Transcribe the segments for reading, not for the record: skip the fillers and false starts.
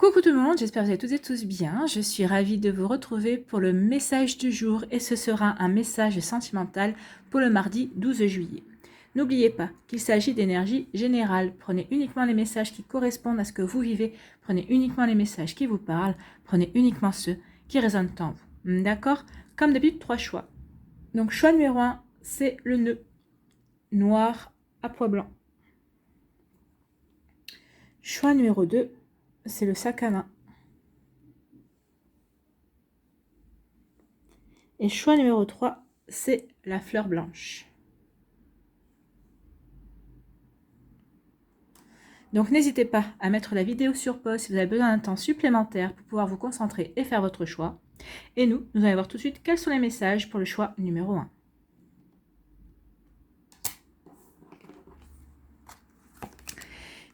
Coucou tout le monde, j'espère que vous allez toutes et tous bien. Je suis ravie de vous retrouver pour le message du jour et ce sera un message sentimental pour le mardi 12 juillet. N'oubliez pas qu'il s'agit d'énergie générale. Prenez uniquement les messages qui correspondent à ce que vous vivez. Prenez uniquement les messages qui vous parlent. Prenez uniquement ceux qui résonnent en vous. D'accord? Comme d'habitude, 3 choix. Donc choix numéro 1, c'est le nœud noir à pois blanc. Choix numéro 2, c'est le sac à main. Et choix numéro 3, c'est la fleur blanche. Donc n'hésitez pas à mettre la vidéo sur pause si vous avez besoin d'un temps supplémentaire pour pouvoir vous concentrer et faire votre choix. Et nous allons voir tout de suite quels sont les messages pour le choix numéro 1.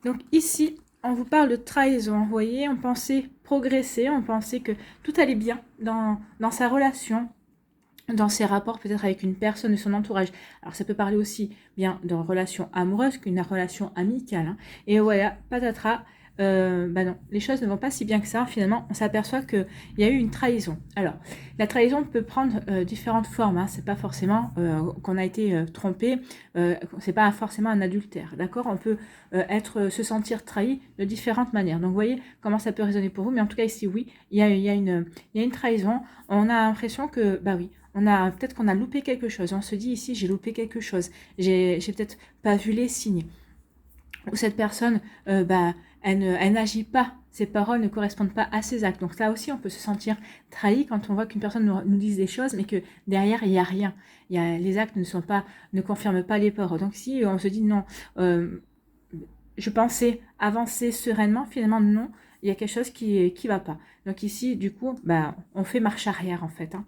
Donc ici, on vous parle de trahison. Vous voyez, on pensait progresser, on pensait que tout allait bien dans sa relation, dans ses rapports peut-être avec une personne de son entourage. Alors ça peut parler aussi bien de relation amoureuse qu'une relation amicale. Hein. Et voilà, patatras, non, les choses ne vont pas si bien que ça. Finalement, on s'aperçoit qu'il y a eu une trahison. Alors, la trahison peut prendre différentes formes. Hein. C'est pas forcément qu'on a été trompé. C'est pas forcément un adultère. D'accord? On peut se sentir trahi de différentes manières. Donc, vous voyez comment ça peut résonner pour vous. Mais en tout cas, ici, oui, il y a une trahison. On a l'impression que, bah oui, peut-être qu'on a loupé quelque chose. On se dit ici, j'ai loupé quelque chose. J'ai peut-être pas vu les signes. Ou cette personne, elle n'agit pas. Ses paroles ne correspondent pas à ses actes. Donc là aussi, on peut se sentir trahi quand on voit qu'une personne nous dise des choses, mais que derrière, il n'y a rien. Les actes ne confirment pas les paroles. Donc si on se dit non, je pensais avancer sereinement, finalement non, il y a quelque chose qui va pas. Donc ici, du coup, on fait marche arrière en fait. Hein.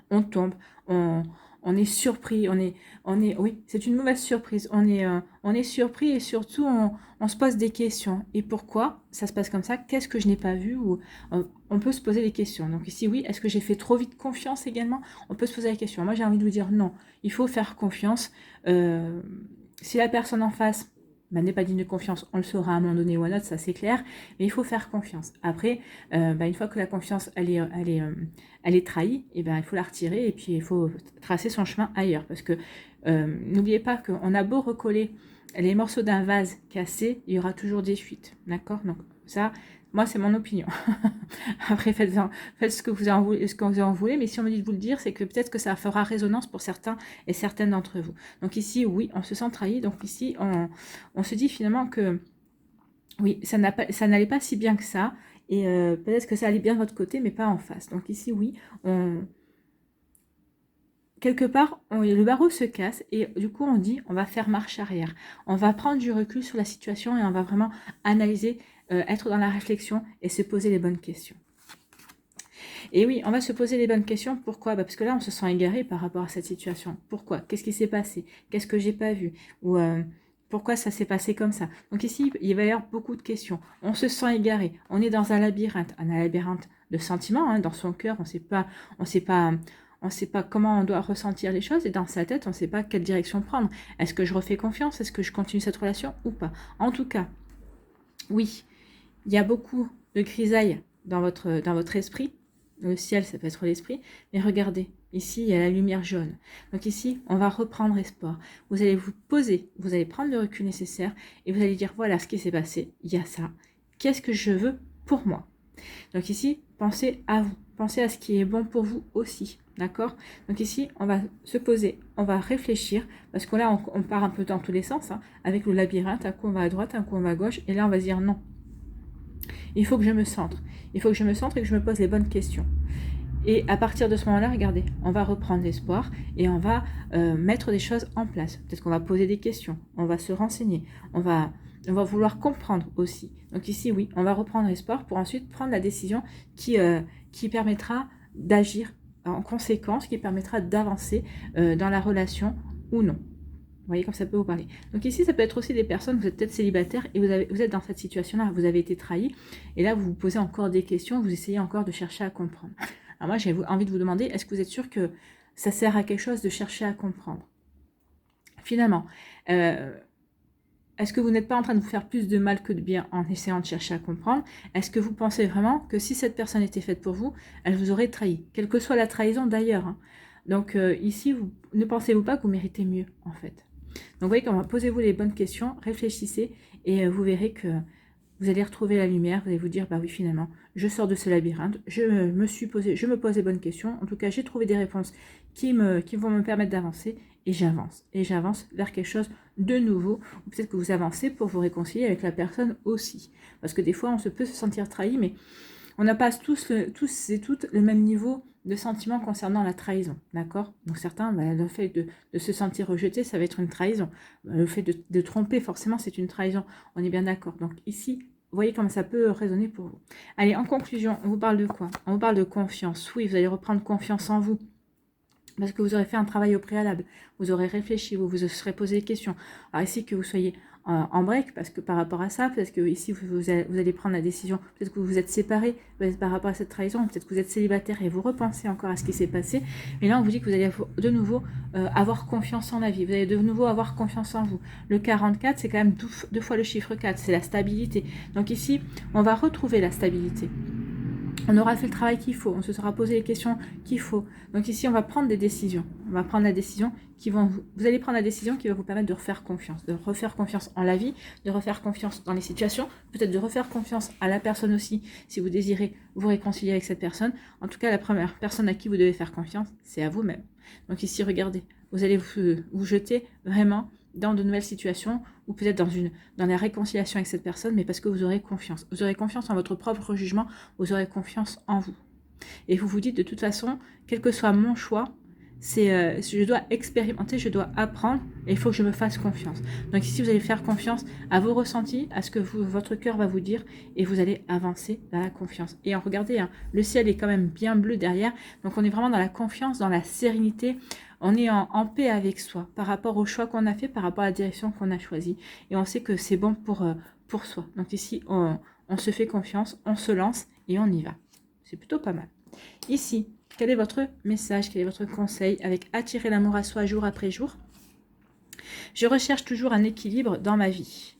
On tombe, on est surpris, oui, c'est une mauvaise surprise. On est surpris et surtout on se pose des questions. Et pourquoi ça se passe comme ça? Qu'est-ce que je n'ai pas vu? Ou on peut se poser des questions. Donc ici, oui, est-ce que j'ai fait trop vite confiance également? On peut se poser la question. Moi, j'ai envie de vous dire non. Il faut faire confiance. Si la personne en face n'est pas digne de confiance, on le saura à un moment donné ou à un autre, ça c'est clair, mais il faut faire confiance. Après, une fois que la confiance elle est trahie, et il faut la retirer et puis il faut tracer son chemin ailleurs, parce que n'oubliez pas qu'on a beau recoller les morceaux d'un vase cassé, il y aura toujours des fuites, d'accord? Donc ça, moi c'est mon opinion. Après faites ce que vous en voulez, mais si on me dit de vous le dire, c'est que peut-être que ça fera résonance pour certains et certaines d'entre vous. Donc ici, oui, on se sent trahi. Donc ici, on se dit finalement que oui, ça n'allait pas si bien que ça. Et peut-être que ça allait bien de votre côté, mais pas en face. Donc ici, oui, quelque part, le barreau se casse et du coup, on dit, on va faire marche arrière. On va prendre du recul sur la situation et on va vraiment analyser, être dans la réflexion et se poser les bonnes questions. Et oui, on va se poser les bonnes questions. Pourquoi? Parce que là, on se sent égaré par rapport à cette situation. Pourquoi? Qu'est-ce qui s'est passé? Qu'est-ce que j'ai pas vu? Ou pourquoi ça s'est passé comme ça? Donc ici, il va y avoir beaucoup de questions. On se sent égaré. On est dans un labyrinthe de sentiments. Hein, dans son cœur, on sait pas comment on doit ressentir les choses. Et dans sa tête, on ne sait pas quelle direction prendre. Est-ce que je refais confiance? Est-ce que je continue cette relation ou pas? En tout cas, oui, il y a beaucoup de grisailles dans votre esprit. Le ciel, ça peut être l'esprit. Mais regardez, ici, il y a la lumière jaune. Donc ici, on va reprendre espoir. Vous allez vous poser, vous allez prendre le recul nécessaire et vous allez dire, voilà ce qui s'est passé, il y a ça. Qu'est-ce que je veux pour moi? Donc ici, pensez à vous. Pensez à ce qui est bon pour vous aussi. D'accord? Donc ici, on va se poser, on va réfléchir, parce que là, on part un peu dans tous les sens, hein, avec le labyrinthe, un coup on va à droite, un coup on va à gauche, et là, on va se dire non. Il faut que je me centre. Il faut que je me centre et que je me pose les bonnes questions. Et à partir de ce moment-là, regardez, on va reprendre l'espoir et on va mettre des choses en place. Peut-être qu'on va poser des questions, on va se renseigner, on va vouloir comprendre aussi. Donc ici, oui, on va reprendre espoir pour ensuite prendre la décision qui permettra d'agir en conséquence, qui permettra d'avancer dans la relation ou non. Vous voyez comme ça peut vous parler. Donc ici, ça peut être aussi des personnes, vous êtes peut-être célibataire et vous êtes dans cette situation-là, vous avez été trahi, et là, vous vous posez encore des questions, vous essayez encore de chercher à comprendre. Alors moi, j'ai envie de vous demander, est-ce que vous êtes sûr que ça sert à quelque chose de chercher à comprendre? Finalement, est-ce que vous n'êtes pas en train de vous faire plus de mal que de bien en essayant de chercher à comprendre? Est-ce que vous pensez vraiment que si cette personne était faite pour vous, elle vous aurait trahi? Quelle que soit la trahison d'ailleurs, hein. Donc ici, ne pensez-vous pas que vous méritez mieux en fait? Donc vous voyez comment, posez-vous les bonnes questions, réfléchissez et vous verrez que vous allez retrouver la lumière, vous allez vous dire, bah oui, finalement, je sors de ce labyrinthe, je me pose les bonnes questions, en tout cas, j'ai trouvé des réponses qui vont me permettre d'avancer, et j'avance vers quelque chose de nouveau, ou peut-être que vous avancez pour vous réconcilier avec la personne aussi, parce que des fois, peut se sentir trahi, mais on n'a pas tous et toutes le même niveau de sentiment concernant la trahison, d'accord? Donc certains, bah, le fait de se sentir rejeté, ça va être une trahison. Le fait de tromper, forcément, c'est une trahison. On est bien d'accord. Donc ici, vous voyez comment ça peut résonner pour vous. Allez, en conclusion, on vous parle de quoi? On vous parle de confiance. Oui, vous allez reprendre confiance en vous. Parce que vous aurez fait un travail au préalable, vous aurez réfléchi, vous vous serez posé des questions. Alors ici, que vous soyez en break, parce que par rapport à ça, peut-être que ici, vous allez prendre la décision, peut-être que vous vous êtes séparés par rapport à cette trahison, peut-être que vous êtes célibataire et vous repensez encore à ce qui s'est passé. Mais là, on vous dit que vous allez de nouveau avoir confiance en la vie, vous allez de nouveau avoir confiance en vous. Le 44, c'est quand même deux fois le chiffre 4, c'est la stabilité. Donc ici, on va retrouver la stabilité. On aura fait le travail qu'il faut, on se sera posé les questions qu'il faut. Donc ici, on va prendre des décisions. On va prendre la décision vous allez prendre la décision qui va vous permettre de refaire confiance en la vie, de refaire confiance dans les situations, peut-être de refaire confiance à la personne aussi, si vous désirez vous réconcilier avec cette personne. En tout cas, la première personne à qui vous devez faire confiance, c'est à vous-même. Donc ici, regardez, vous allez vous jeter vraiment dans de nouvelles situations, ou peut-être dans la réconciliation avec cette personne, mais parce que vous aurez confiance. Vous aurez confiance en votre propre jugement, vous aurez confiance en vous. Et vous vous dites, de toute façon, quel que soit mon choix, je dois expérimenter, je dois apprendre, et il faut que je me fasse confiance. Donc ici, vous allez faire confiance à vos ressentis, à ce que votre cœur va vous dire, et vous allez avancer dans la confiance. Et regardez, hein, le ciel est quand même bien bleu derrière, donc on est vraiment dans la confiance, dans la sérénité, on est en paix avec soi, par rapport au choix qu'on a fait, par rapport à la direction qu'on a choisie, et on sait que c'est bon pour soi. Donc ici, on se fait confiance, on se lance, et on y va. C'est plutôt pas mal. Ici, quel est votre message, quel est votre conseil avec attirer l'amour à soi jour après jour? Je recherche toujours un équilibre dans ma vie.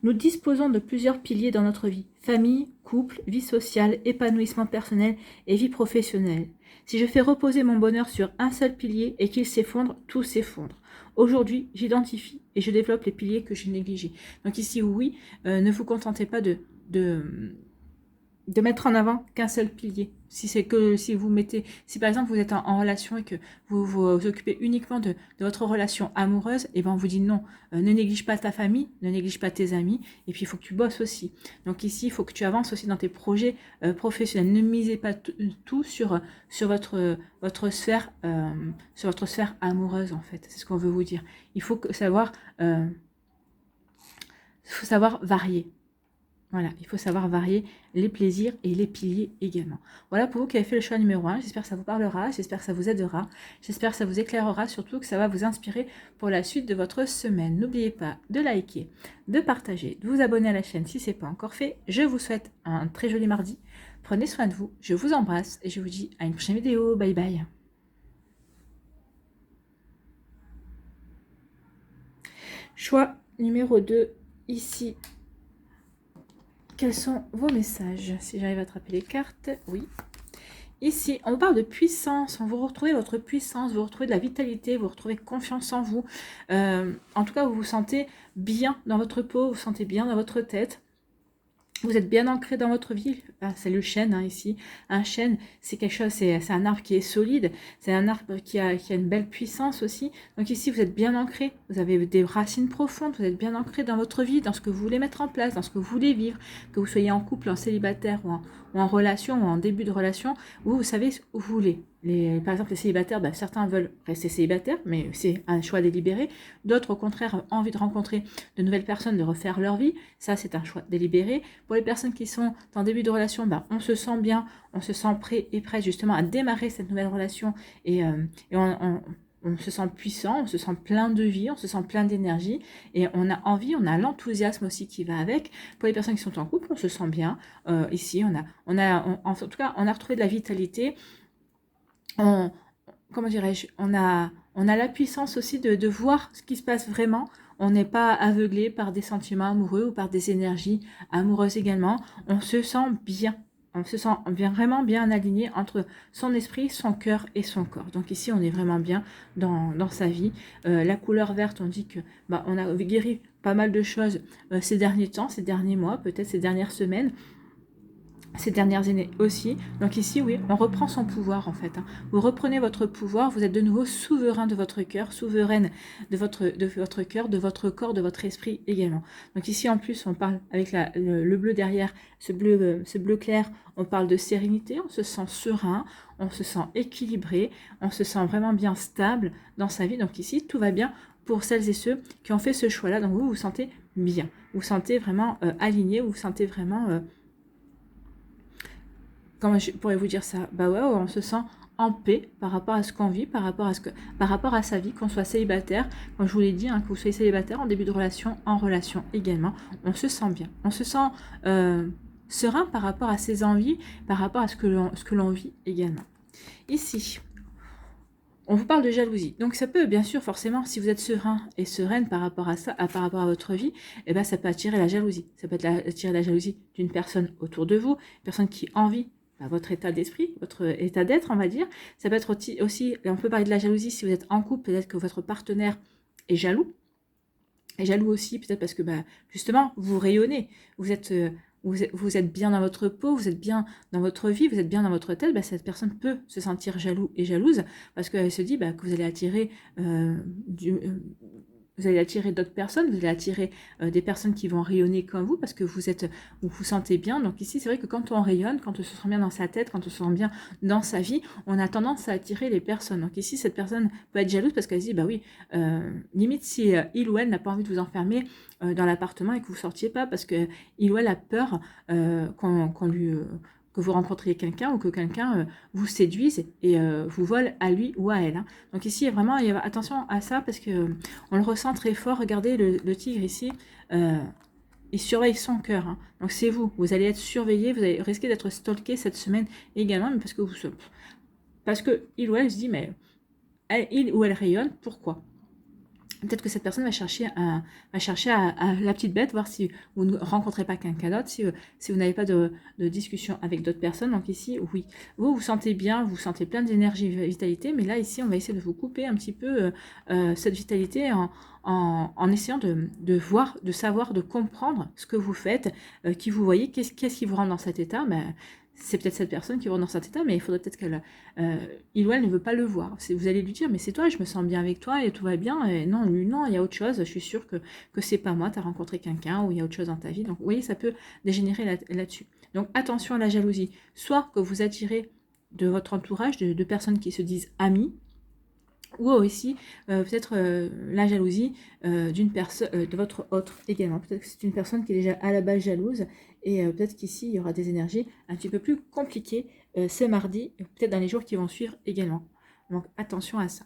Nous disposons de plusieurs piliers dans notre vie. Famille, couple, vie sociale, épanouissement personnel et vie professionnelle. Si je fais reposer mon bonheur sur un seul pilier et qu'il s'effondre, tout s'effondre. Aujourd'hui, j'identifie et je développe les piliers que j'ai négligés. Donc ici, oui, ne vous contentez pas de mettre en avant qu'un seul pilier. Si par exemple vous êtes en relation et que vous vous occupez uniquement de votre relation amoureuse, et ben on vous dit non, ne néglige pas ta famille, ne néglige pas tes amis, et puis il faut que tu bosses aussi. Donc ici, il faut que tu avances aussi dans tes projets professionnels. Ne misez pas tout sur votre sphère amoureuse en fait. C'est ce qu'on veut vous dire. Il faut savoir varier. Voilà, il faut savoir varier les plaisirs et les piliers également. Voilà pour vous qui avez fait le choix numéro 1. J'espère que ça vous parlera, j'espère que ça vous aidera, j'espère que ça vous éclairera, surtout que ça va vous inspirer pour la suite de votre semaine. N'oubliez pas de liker, de partager, de vous abonner à la chaîne si ce n'est pas encore fait. Je vous souhaite un très joli mardi. Prenez soin de vous, je vous embrasse et je vous dis à une prochaine vidéo. Bye bye. Choix numéro 2, ici. Quels sont vos messages? Si j'arrive à attraper les cartes, oui. Ici, on parle de puissance, vous retrouvez votre puissance, vous retrouvez de la vitalité, vous retrouvez confiance en vous. En tout cas, vous vous sentez bien dans votre peau, vous vous sentez bien dans votre tête. Vous êtes bien ancré dans votre vie. Ah, c'est le chêne hein, ici. Un chêne, c'est quelque chose, c'est un arbre qui est solide. C'est un arbre qui a une belle puissance aussi. Donc ici, vous êtes bien ancré. Vous avez des racines profondes. Vous êtes bien ancré dans votre vie, dans ce que vous voulez mettre en place, dans ce que vous voulez vivre. Que vous soyez en couple, en célibataire ou en relation ou en début de relation. Vous savez où vous voulez. Par exemple, les célibataires, certains veulent rester célibataires, mais c'est un choix délibéré. D'autres, au contraire, ont envie de rencontrer de nouvelles personnes, de refaire leur vie. Ça, c'est un choix délibéré. Pour les personnes qui sont en début de relation, on se sent bien, on se sent prêt et prête justement à démarrer cette nouvelle relation et on se sent puissant, on se sent plein de vie, on se sent plein d'énergie et on a envie, on a l'enthousiasme aussi qui va avec. Pour les personnes qui sont en couple, on se sent bien. Ici, en tout cas, on a retrouvé de la vitalité. Comment dirais-je, on a la puissance aussi de voir ce qui se passe vraiment. on n'est pas aveuglé par des sentiments amoureux ou par des énergies amoureuses également. On se sent bien. On se sent vraiment bien aligné entre son esprit, son cœur et son corps. Donc ici, on est vraiment bien dans sa vie. La couleur verte, on dit que on a guéri pas mal de choses ces derniers temps, ces derniers mois, peut-être ces dernières semaines, ces dernières années aussi. Donc ici, oui, on reprend son pouvoir en fait. Vous reprenez votre pouvoir, vous êtes de nouveau souverain de votre cœur, souveraine de votre cœur, de votre corps, de votre esprit également. Donc ici, en plus, on parle avec le bleu derrière, ce bleu clair, on parle de sérénité, on se sent serein, on se sent équilibré, on se sent vraiment bien stable dans sa vie. Donc ici, tout va bien pour celles et ceux qui ont fait ce choix-là. Donc vous vous sentez bien, vous vous sentez vraiment aligné, vous vous sentez vraiment... comment je pourrais vous dire ça? Ouais, on se sent en paix par rapport à ce qu'on vit, par rapport à sa vie, qu'on soit célibataire, comme je vous l'ai dit, que vous soyez célibataire en début de relation, en relation également, on se sent bien, on se sent serein par rapport à ses envies, par rapport à ce que l'on vit également. Ici, on vous parle de jalousie. Donc ça peut, bien sûr, forcément, si vous êtes serein et sereine par rapport à ça, par rapport à votre vie, ça peut attirer la jalousie. Ça peut attirer la jalousie d'une personne autour de vous, une personne qui envie votre état d'esprit, votre état d'être, on va dire. Ça peut être aussi, on peut parler de la jalousie si vous êtes en couple, peut-être que votre partenaire est jaloux. Et jaloux aussi, peut-être parce que justement, vous rayonnez, vous êtes bien dans votre peau, vous êtes bien dans votre vie, vous êtes bien dans votre tête, cette personne peut se sentir jaloux et jalouse parce qu'elle se dit que vous allez attirer vous allez attirer d'autres personnes, vous allez attirer des personnes qui vont rayonner comme vous parce que vous vous sentez bien. Donc ici, c'est vrai que quand on rayonne, quand on se sent bien dans sa tête, quand on se sent bien dans sa vie, on a tendance à attirer les personnes. Donc ici, cette personne peut être jalouse parce qu'elle se dit, oui, limite si il ou elle n'a pas envie de vous enfermer dans l'appartement et que vous ne sortiez pas parce que il ou elle a peur que vous rencontriez quelqu'un ou que quelqu'un vous séduise et vous vole à lui ou à elle. Donc ici, vraiment, il y a attention à ça parce que on le ressent très fort. Regardez le tigre ici, il surveille son cœur. Donc c'est vous allez être surveillé, vous allez risquer d'être stalké cette semaine également, mais parce que il ou elle se dit, mais il ou elle rayonne, pourquoi ? Peut-être que cette personne va chercher à la petite bête, voir si vous ne rencontrez pas quelqu'un d'autre, si vous n'avez pas de discussion avec d'autres personnes. Donc ici, oui, vous vous sentez bien, vous sentez plein d'énergie, vitalité, mais là, ici, on va essayer de vous couper un petit peu cette vitalité en essayant de voir, de savoir, de comprendre ce que vous faites, qui vous voyez, qu'est-ce qui vous rend dans cet état. C'est peut-être cette personne qui va dans cet état, mais il faudrait peut-être qu'elle, il ou elle ne veut pas le voir. Vous allez lui dire, mais c'est toi, je me sens bien avec toi et tout va bien. Et non, lui, non, il y a autre chose. Je suis sûre que c'est pas moi. Tu as rencontré quelqu'un ou il y a autre chose dans ta vie. Donc, vous voyez, ça peut dégénérer là-dessus. Donc, attention à la jalousie. Soit que vous attirez de votre entourage, de personnes qui se disent amies, ou aussi peut-être la jalousie d'une personne, de votre autre également. Peut-être que c'est une personne qui est déjà à la base jalouse et peut-être qu'ici il y aura des énergies un petit peu plus compliquées ce mardi, peut-être dans les jours qui vont suivre également. Donc attention à ça.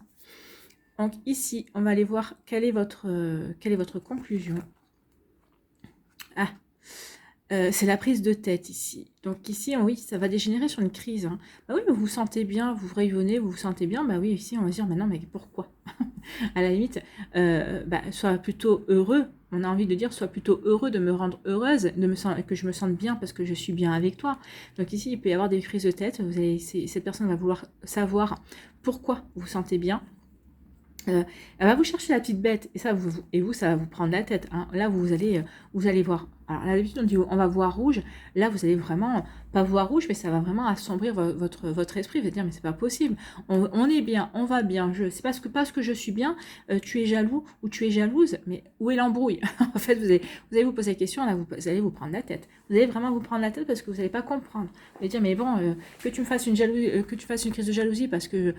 Donc ici, on va aller voir quelle est votre conclusion. C'est la prise de tête ici. Donc ici, oui, ça va dégénérer sur une crise. Oui, vous vous sentez bien, vous rayonnez, vous vous sentez bien. Oui, ici, on va se dire, mais non, mais pourquoi? À la limite, sois plutôt heureux. On a envie de dire, sois plutôt heureux de me rendre heureuse, que je me sente bien parce que je suis bien avec toi. Donc ici, il peut y avoir des crises de tête. Cette personne va vouloir savoir pourquoi vous vous sentez bien. Elle va vous chercher la petite bête et ça va vous prendre la tête. Là, vous allez voir. Alors, à l'habitude, on dit on va voir rouge. Là, vous allez vraiment pas voir rouge, mais ça va vraiment assombrir votre esprit. Vous allez dire, mais c'est pas possible. On est bien, on va bien. C'est parce que je suis bien, tu es jaloux ou tu es jalouse, mais où est l'embrouille? En fait, vous allez vous poser la question, là, vous allez vous prendre la tête. Vous allez vraiment vous prendre la tête parce que vous n'allez pas comprendre. Vous allez dire, mais bon, que tu fasses une crise de jalousie parce que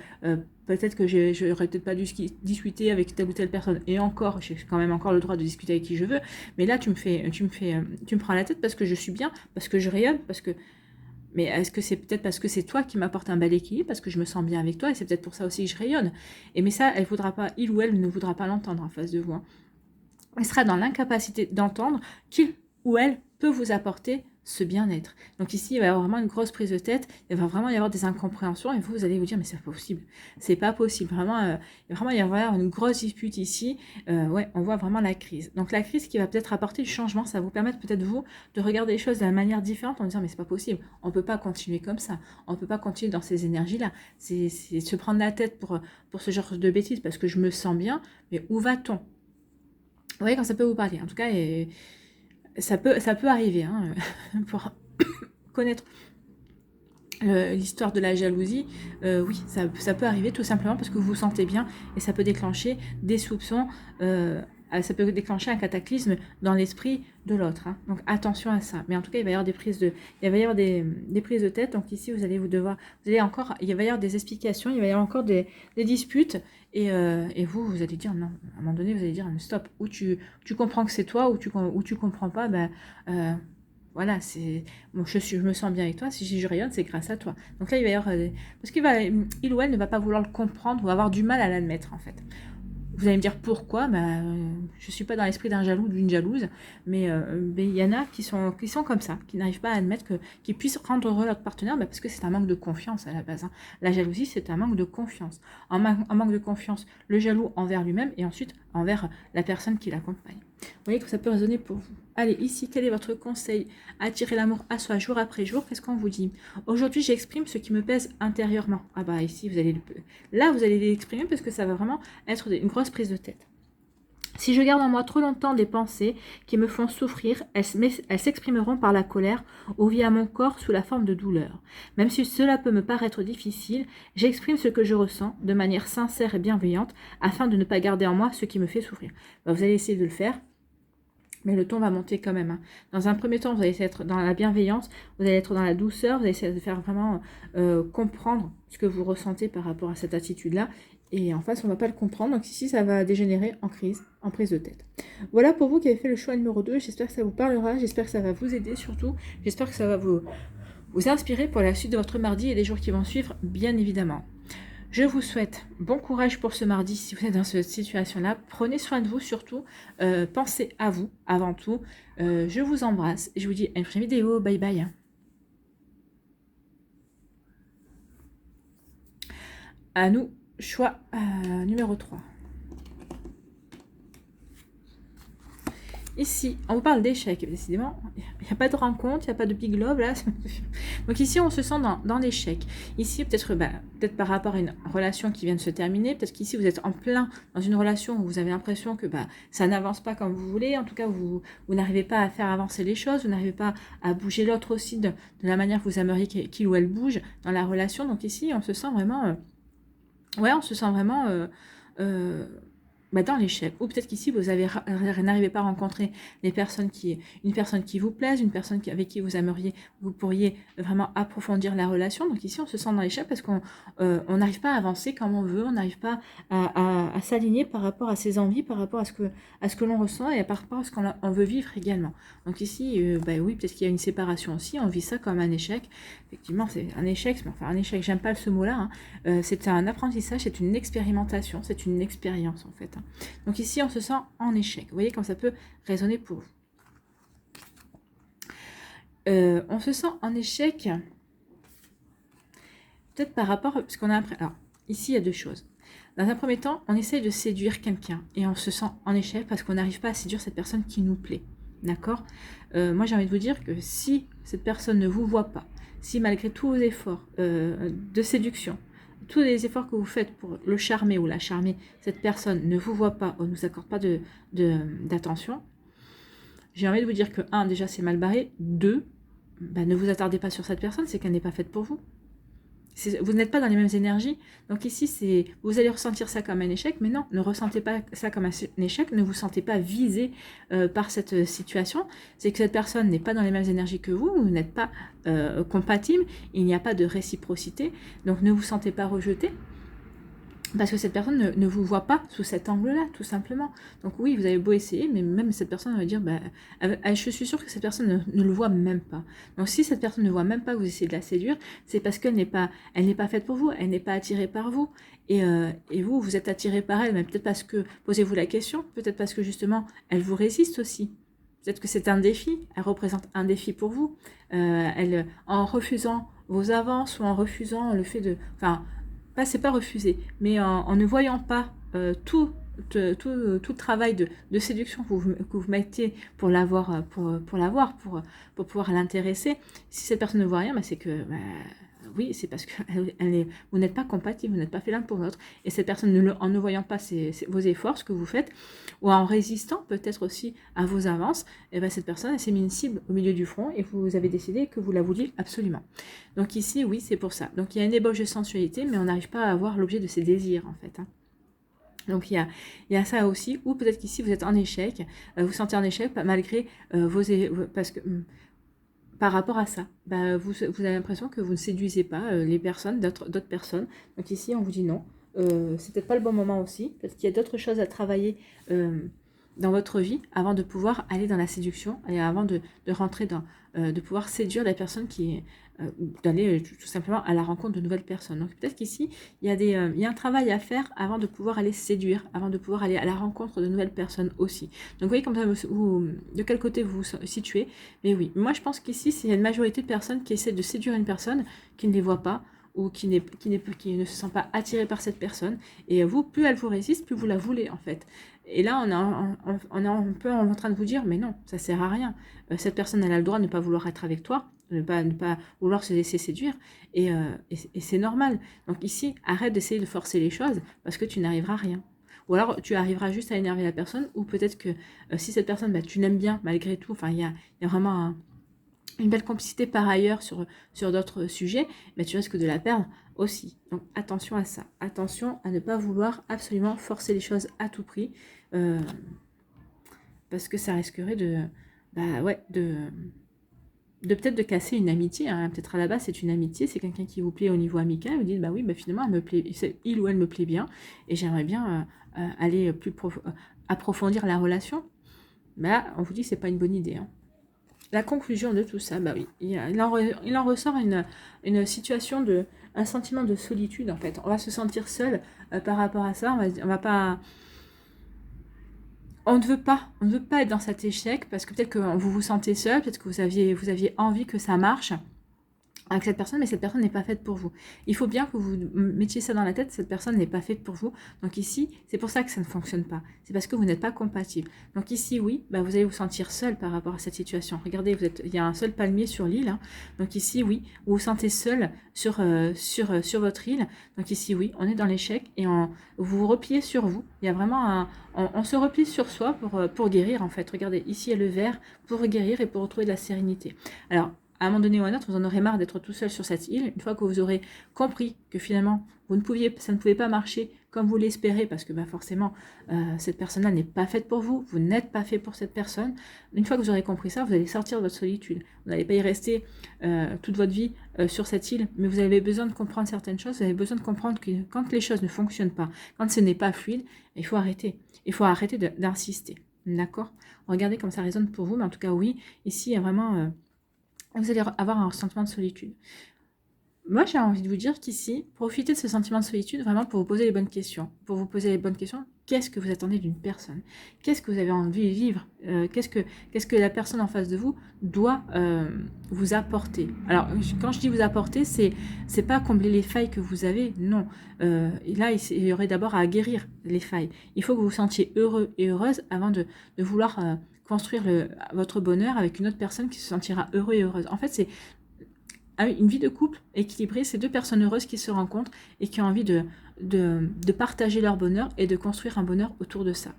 peut-être que j'aurais peut-être pas dû discuter avec telle ou telle personne. Et encore, j'ai quand même encore le droit de discuter avec qui je veux. Mais là, tu me prends la tête parce que je suis bien, parce que je rayonne, mais est-ce que c'est peut-être parce que c'est toi qui m'apporte un bel équilibre, parce que je me sens bien avec toi, et c'est peut-être pour ça aussi que je rayonne. Mais ça, il ou elle ne voudra pas l'entendre en face de vous. Elle sera dans l'incapacité d'entendre qu'il ou elle peut vous apporter ce bien-être. Donc ici, il va y avoir vraiment une grosse prise de tête, il va vraiment y avoir des incompréhensions et vous allez vous dire mais c'est pas possible, c'est pas possible, vraiment, il va vraiment y avoir une grosse dispute ici, ouais, on voit vraiment la crise. Donc la crise qui va peut-être apporter du changement, ça va vous permettre peut-être vous de regarder les choses de manière différente en disant mais c'est pas possible, on peut pas continuer comme ça, on peut pas continuer dans ces énergies-là, c'est se prendre la tête pour ce genre de bêtises parce que je me sens bien, mais où va-t-on? Vous voyez quand ça peut vous parler, en tout cas, et ça peut arriver, hein, pour connaître l'histoire de la jalousie, oui, ça peut arriver tout simplement parce que vous vous sentez bien et ça peut déclencher des soupçons, ça peut déclencher un cataclysme dans l'esprit de l'autre. Hein. Donc attention à ça. Mais en tout cas, il va y avoir des prises de tête. Donc ici, il va y avoir des explications, il va y avoir encore des disputes. Et vous allez dire non. À un moment donné, vous allez dire stop. Ou tu comprends que c'est toi, ou tu comprends pas. Voilà, je me sens bien avec toi. Si je rayonne, c'est grâce à toi. Donc là, il va y avoir parce il ou elle ne va pas vouloir le comprendre ou avoir du mal à l'admettre en fait. Vous allez me dire pourquoi, je suis pas dans l'esprit d'un jaloux ou d'une jalouse, mais il y en a qui sont comme ça, qui n'arrivent pas à admettre qu'ils puissent rendre heureux leur partenaire, parce que c'est un manque de confiance à la base. Hein. La jalousie, c'est un manque de confiance. Un manque de confiance, le jaloux envers lui-même et ensuite envers la personne qui l'accompagne. Vous voyez que ça peut résonner pour vous. Allez, ici, quel est votre conseil? Attirer l'amour à soi jour après jour. Qu'est-ce qu'on vous dit? Aujourd'hui, j'exprime ce qui me pèse intérieurement. Ah bah ici, vous allez l'exprimer parce que ça va vraiment être une grosse prise de tête. Si je garde en moi trop longtemps des pensées qui me font souffrir, elles s'exprimeront par la colère ou via mon corps sous la forme de douleur. Même si cela peut me paraître difficile, j'exprime ce que je ressens de manière sincère et bienveillante afin de ne pas garder en moi ce qui me fait souffrir. Vous allez essayer de le faire. Mais le ton va monter quand même. Hein. Dans un premier temps, vous allez être dans la bienveillance, vous allez être dans la douceur, vous allez essayer de faire vraiment comprendre ce que vous ressentez par rapport à cette attitude-là. Et en face, on ne va pas le comprendre. Donc ici, ça va dégénérer en crise, en prise de tête. Voilà pour vous qui avez fait le choix numéro 2. J'espère que ça vous parlera. J'espère que ça va vous aider surtout. J'espère que ça va vous inspirer pour la suite de votre mardi et les jours qui vont suivre, bien évidemment. Je vous souhaite bon courage pour ce mardi si vous êtes dans cette situation-là. Prenez soin de vous surtout. Pensez à vous avant tout. Je vous embrasse et je vous dis à une prochaine vidéo. Bye bye. À nous, choix numéro 3. Ici, on vous parle d'échec, décidément, il n'y a pas de rencontre, il n'y a pas de big love, là. Donc ici, on se sent dans l'échec. Ici, peut-être par rapport à une relation qui vient de se terminer, peut-être qu'ici, vous êtes en plein dans une relation où vous avez l'impression que ça n'avance pas comme vous voulez, en tout cas, vous n'arrivez pas à faire avancer les choses, vous n'arrivez pas à bouger l'autre aussi de la manière que vous aimeriez qu'il ou elle bouge dans la relation. Donc ici, on se sent vraiment... dans l'échec. Ou peut-être qu'ici, vous n'arrivez pas à rencontrer une personne qui vous plaise, une personne avec qui vous pourriez vraiment approfondir la relation. Donc ici, on se sent dans l'échec parce qu'on n'arrive pas à avancer comme on veut, on n'arrive pas à s'aligner par rapport à ses envies, par rapport à ce que l'on ressent et par rapport à ce qu'on veut vivre également. Donc ici, oui, peut-être qu'il y a une séparation aussi, on vit ça comme un échec. Effectivement, c'est un échec, mais enfin un échec, j'aime pas ce mot-là. Hein. C'est un apprentissage, c'est une expérimentation, c'est une expérience en fait. Hein. Donc ici, on se sent en échec. Vous voyez comme ça peut résonner pour vous. On se sent en échec, peut-être par rapport, parce qu'on a après. Alors, ici, il y a deux choses. Dans un premier temps, on essaye de séduire quelqu'un et on se sent en échec parce qu'on n'arrive pas à séduire cette personne qui nous plaît. D'accord? Moi, j'ai envie de vous dire que si cette personne ne vous voit pas, si malgré tous vos efforts de séduction, tous les efforts que vous faites pour le charmer ou la charmer, cette personne ne vous voit pas ou ne vous accorde pas d'attention, j'ai envie de vous dire que, 1, déjà c'est mal barré, 2, ne vous attardez pas sur cette personne, c'est qu'elle n'est pas faite pour vous. Vous n'êtes pas dans les mêmes énergies, donc ici vous allez ressentir ça comme un échec, mais non, ne ressentez pas ça comme un échec, ne vous sentez pas visé par cette situation, c'est que cette personne n'est pas dans les mêmes énergies que vous n'êtes pas compatible, il n'y a pas de réciprocité, donc ne vous sentez pas rejeté, parce que cette personne ne vous voit pas sous cet angle-là, tout simplement. Donc oui, vous avez beau essayer, mais même cette personne va dire, je suis sûre que cette personne ne le voit même pas. Donc si cette personne ne voit même pas que vous essayez de la séduire, c'est parce qu'elle n'est pas faite pour vous, elle n'est pas attirée par vous. Et vous êtes attiré par elle, mais peut-être parce que, posez-vous la question, peut-être parce que justement, elle vous résiste aussi. Peut-être que c'est un défi, elle représente un défi pour vous. En refusant vos avances ou en refusant le fait de... Enfin, c'est pas refuser, mais en ne voyant pas tout le travail de séduction que vous mettez pour l'avoir, pour pouvoir l'intéresser. Si cette personne ne voit rien, c'est que... oui, c'est parce que vous n'êtes pas compatible, vous n'êtes pas fait l'un pour l'autre. Et cette personne, en ne voyant pas vos efforts, ce que vous faites, ou en résistant peut-être aussi à vos avances, et cette personne, elle s'est mis une cible au milieu du front et vous avez décidé que vous la vouliez absolument. Donc ici, oui, c'est pour ça. Donc il y a une ébauche de sensualité, mais on n'arrive pas à avoir l'objet de ses désirs, en fait. Donc il y a ça aussi, ou peut-être qu'ici vous êtes en échec, vous sentez en échec malgré parce que... par rapport à ça, vous avez l'impression que vous ne séduisez pas les personnes, d'autres personnes. Donc ici, on vous dit non. C'est peut-être pas le bon moment aussi. Peut-être qu'il y a d'autres choses à travailler dans votre vie avant de pouvoir aller dans la séduction et avant de rentrer de pouvoir séduire la personne d'aller tout simplement à la rencontre de nouvelles personnes. Donc peut-être qu'ici, il y a un travail à faire avant de pouvoir aller séduire, avant de pouvoir aller à la rencontre de nouvelles personnes aussi. Donc vous voyez comme ça, de quel côté vous vous situez. Mais oui, moi je pense qu'ici, c'est une majorité de personnes qui essaient de séduire une personne qui ne les voit pas ou qui ne se sent pas attiré par cette personne. Et vous, plus elle vous résiste, plus vous la voulez en fait. Et là, on est un peu en train de vous dire, mais non, ça sert à rien. Cette personne, elle a le droit de ne pas vouloir être avec toi, de ne pas vouloir se laisser séduire, et c'est normal. Donc ici, arrête d'essayer de forcer les choses, parce que tu n'arriveras à rien. Ou alors, tu arriveras juste à énerver la personne, ou peut-être que si cette personne, tu l'aimes bien, malgré tout, enfin, il y a vraiment une belle complicité par ailleurs sur d'autres sujets, mais tu risques de la perdre aussi. Donc attention à ça. Attention à ne pas vouloir absolument forcer les choses à tout prix, parce que ça risquerait de peut-être de casser une amitié. Hein. Peut-être à la base c'est une amitié, c'est quelqu'un qui vous plaît au niveau amical, vous dites oui, finalement elle me plaît, il ou elle me plaît bien, et j'aimerais bien aller approfondir la relation. Là, on vous dit que c'est pas une bonne idée. Hein. La conclusion de tout ça, oui, il en ressort une situation un sentiment de solitude en fait. On va se sentir seul par rapport à ça. On va pas, on ne veut pas être dans cet échec parce que peut-être que vous vous sentez seul, peut-être que vous aviez envie que ça marche avec cette personne, mais cette personne n'est pas faite pour vous. Il faut bien que vous mettiez ça dans la tête, cette personne n'est pas faite pour vous. Donc ici, c'est pour ça que ça ne fonctionne pas. C'est parce que vous n'êtes pas compatible. Donc ici, oui, vous allez vous sentir seul par rapport à cette situation. Regardez, il y a un seul palmier sur l'île. Hein. Donc ici, oui, vous vous sentez seul sur votre île. Donc ici, oui, on est dans l'échec et vous vous repliez sur vous. Il y a vraiment on se replie sur soi pour guérir en fait. Regardez, ici il y a le verre pour guérir et pour retrouver de la sérénité. Alors, à un moment donné ou à un autre, vous en aurez marre d'être tout seul sur cette île. Une fois que vous aurez compris que finalement, ça ne pouvait pas marcher comme vous l'espérez, parce que forcément, cette personne-là n'est pas faite pour vous, vous n'êtes pas fait pour cette personne. Une fois que vous aurez compris ça, vous allez sortir de votre solitude. Vous n'allez pas y rester toute votre vie sur cette île, mais vous avez besoin de comprendre certaines choses, vous avez besoin de comprendre que quand les choses ne fonctionnent pas, quand ce n'est pas fluide, il faut arrêter. Il faut arrêter d'insister. D'accord ? Regardez comme ça résonne pour vous, mais en tout cas, oui, ici, il y a vraiment... vous allez avoir un sentiment de solitude. Moi, j'ai envie de vous dire qu'ici, profitez de ce sentiment de solitude vraiment pour vous poser les bonnes questions. Pour vous poser les bonnes questions, qu'est-ce que vous attendez d'une personne? Qu'est-ce que vous avez envie de vivre? Qu'est-ce que la personne en face de vous doit vous apporter? Alors, quand je dis vous apporter, c'est pas combler les failles que vous avez, non. Là, il y aurait d'abord à guérir les failles. Il faut que vous vous sentiez heureux et heureuse avant de vouloir... construire votre bonheur avec une autre personne qui se sentira heureux et heureuse. En fait, c'est une vie de couple équilibrée, c'est deux personnes heureuses qui se rencontrent et qui ont envie de partager leur bonheur et de construire un bonheur autour de ça.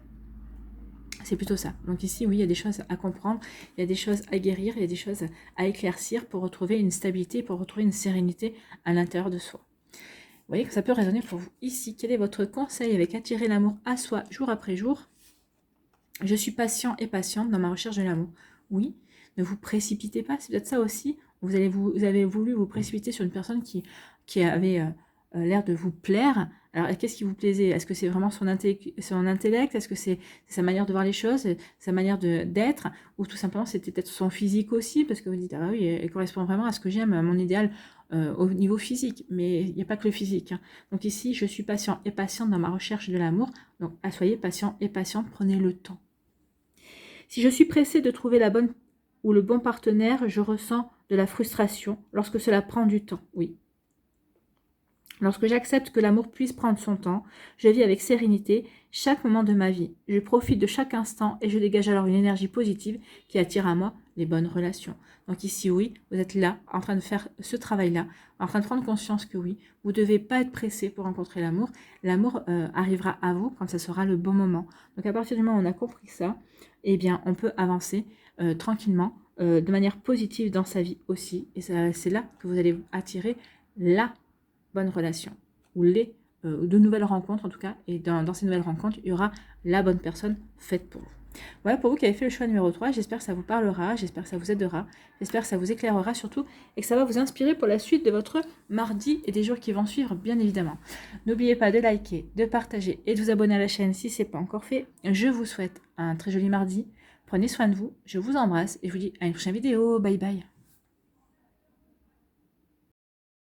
C'est plutôt ça. Donc ici, oui, il y a des choses à comprendre, il y a des choses à guérir, il y a des choses à éclaircir pour retrouver une stabilité, pour retrouver une sérénité à l'intérieur de soi. Vous voyez que ça peut résonner pour vous. Ici, quel est votre conseil avec attirer l'amour à soi jour après jour? Je suis patient et patiente dans ma recherche de l'amour. Oui, ne vous précipitez pas, c'est peut-être ça aussi. Vous avez voulu vous précipiter sur une personne qui avait l'air de vous plaire. Alors, qu'est-ce qui vous plaisait? Est-ce que c'est vraiment son intellect? Est-ce que c'est sa manière de voir les choses, sa manière d'être? Ou tout simplement, c'était peut-être son physique aussi, parce que vous dites, ah oui, elle correspond vraiment à ce que j'aime, à mon idéal au niveau physique. Mais il n'y a pas que le physique. Hein. Donc ici, je suis patient et patiente dans ma recherche de l'amour. Donc, soyez patient et patiente, prenez le temps. Si je suis pressée de trouver la bonne ou le bon partenaire, je ressens de la frustration lorsque cela prend du temps. Oui. Lorsque j'accepte que l'amour puisse prendre son temps, je vis avec sérénité chaque moment de ma vie. Je profite de chaque instant et je dégage alors une énergie positive qui attire à moi les bonnes relations. Donc ici, oui, vous êtes là, en train de faire ce travail-là, en train de prendre conscience que oui, vous ne devez pas être pressé pour rencontrer l'amour. L'amour arrivera à vous quand ça sera le bon moment. Donc à partir du moment où on a compris ça, eh bien, on peut avancer tranquillement, de manière positive dans sa vie aussi. Et c'est là que vous allez attirer la bonne relation ou de nouvelles rencontres en tout cas, et dans ces nouvelles rencontres il y aura la bonne personne faite pour vous. Voilà pour vous qui avez fait le choix numéro 3, j'espère que ça vous parlera, j'espère que ça vous aidera, j'espère que ça vous éclairera surtout et que ça va vous inspirer pour la suite de votre mardi et des jours qui vont suivre bien évidemment. N'oubliez pas de liker, de partager et de vous abonner à la chaîne si ce n'est pas encore fait. Je vous souhaite un très joli mardi, prenez soin de vous, je vous embrasse et je vous dis à une prochaine vidéo, bye bye.